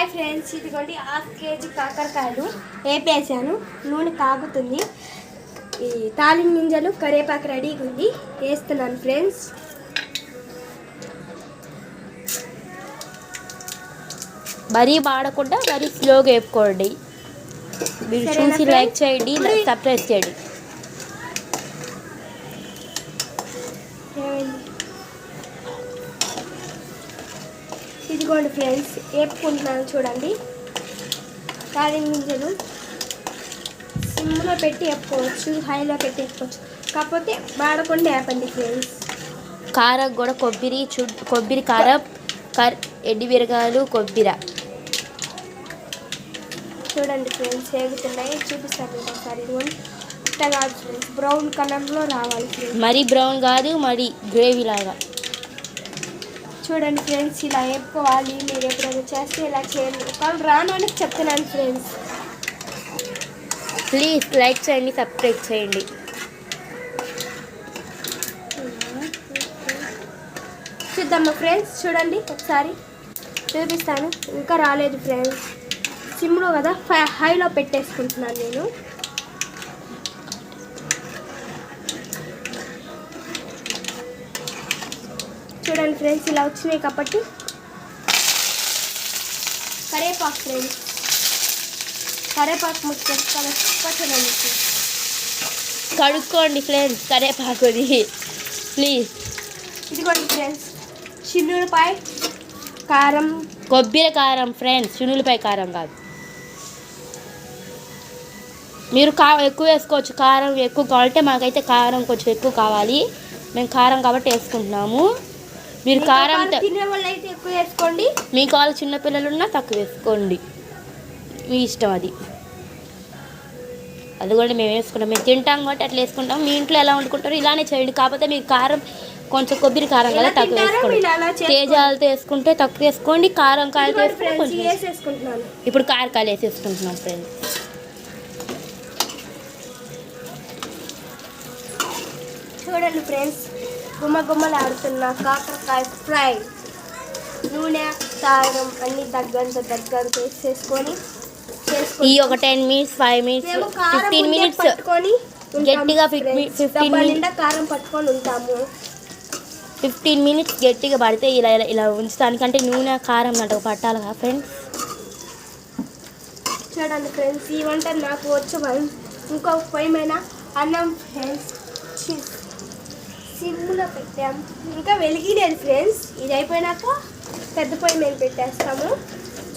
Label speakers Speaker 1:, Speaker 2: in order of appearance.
Speaker 1: Hi friends, ఇదిగోండి 1/2 KG కాకరకాయలు వేపేసాను. నూనె కాగుతుంది. ఈ తాలింపు గింజలు కరివేపాకు రెడీగా ఉంది, వేస్తున్నాను ఫ్రెండ్స్.
Speaker 2: మరీ వాడకుండా మరీ స్లోగా వేపుకోండి. మీరు చూసి లైక్ చేయండి, సబ్స్క్రైబ్ చేయండి.
Speaker 1: ఇదిగోండి ఫ్రెండ్స్, వేపుకుంటున్నాను చూడండి. తాలింపు గింజలు సిమ్లో పెట్టి వేపుకోవచ్చు, హైలో పెట్టి వేపుకోవచ్చు, కాకపోతే వాడకుండా వేపండి ఫ్రెండ్స్.
Speaker 2: కారం కూడా కొబ్బరి కారం, ఎండుమిరగాయలు, కొబ్బరి
Speaker 1: చూడండి ఫ్రెండ్స్, వేగుతున్నాయి. చూపిస్తాను ఒకసారి. ఇట్లా కాదు ఫ్రెండ్స్, బ్రౌన్ కలర్లో రావాలి ఫ్రెండ్స్.
Speaker 2: మరీ బ్రౌన్ కాదు, మరీ గ్రేవీ లాగా.
Speaker 1: చూడండి ఫ్రెండ్స్, ఇలా వేపుకోవాలి. మీరు ఎప్పుడైనా చేస్తే ఇలా చేయండి. ఒకవేళ రానని చెప్తున్నాను ఫ్రెండ్స్.
Speaker 2: ప్లీజ్ లైక్ చేయండి, సబ్స్క్రైబ్ చేయండి.
Speaker 1: చూద్దామా ఫ్రెండ్స్, చూడండి ఒకసారి చూపిస్తాను. ఇంకా రాలేదు ఫ్రెండ్స్, సిమ్లో కదా, హైలో పెట్టేసుకుంటున్నాను నేను. చూడండి ఫ్రెండ్స్, ఇలా వచ్చినాయి కాబట్టి కరివేపాకు ఫ్రెండ్స్, కరివేపాకు ముచ్చుకోండి.
Speaker 2: కడుక్కోండి ఫ్రెండ్స్ కరివేపాకుది ప్లీజ్.
Speaker 1: ఇదిగోండి ఫ్రెండ్స్, చిన్నులపాయ కారం,
Speaker 2: కొబ్బరి కారం ఫ్రెండ్స్, చిన్నులపాయ కారం కాదు. మీరు ఎక్కువ వేసుకోవచ్చు. కారం ఎక్కువ కావాలంటే, మాకైతే కారం కొంచెం ఎక్కువ కావాలి. మేము కారం కాబట్టి వేసుకుంటున్నాము. మీరు కారం
Speaker 1: తినే వాళ్ళు అయితే ఎక్కువ వేసుకోండి.
Speaker 2: మీకు వాళ్ళు చిన్నపిల్లలు ఉన్నా తక్కువ వేసుకోండి, మీ ఇష్టం అది. అది కూడా మేము వేసుకుంటాం, మేము తింటాం కాబట్టి అట్లా వేసుకుంటాం. మీ ఇంట్లో ఎలా వండుకుంటారో ఇలానే చేయండి. కాకపోతే మీకు కారం కొంచెం కొబ్బరి కారం కదా తక్కువ వేసుకోండి. తేజాలతో వేసుకుంటే తక్కువ వేసుకోండి, కారం కాయలతో వేసుకుంటే కొంచెం. ఇప్పుడు కారకాయలు వేసేసుకుంటున్నాం ఫ్రెండ్స్.
Speaker 1: చూడండి ఫ్రెండ్స్, గుమ్మగుమ్మలాడుతున్న కాకరకాయ ఫ్రై. నూనె, కారం అన్ని దగ్గర వేసేసుకొని
Speaker 2: ఈ ఒక 10 మినిట్స్, 5 మినిట్స్, 15 మినిట్స్ గట్టిగా 15 మినిట్స్
Speaker 1: కారం పట్టుకొని ఉంటాము.
Speaker 2: 15 మినిట్స్ గట్టిగా పడితే ఇలా ఇలా ఉంచుతానికంటే నూనె కారం అంటే పట్టాలి కదా ఫ్రెండ్స్.
Speaker 1: చూడండి ఫ్రెండ్స్, ఈ వంట నాకు వచ్చు. ఇంకొక పొయ్యి మీద అన్నం ఫ్రెండ్స్ సిమ్లో పెట్టాము. ఇంకా వెలిగిలేదు ఫ్రెండ్స్. ఇది అయిపోయినాక పెద్ద పొయ్యి మీద పెట్టేస్తాము.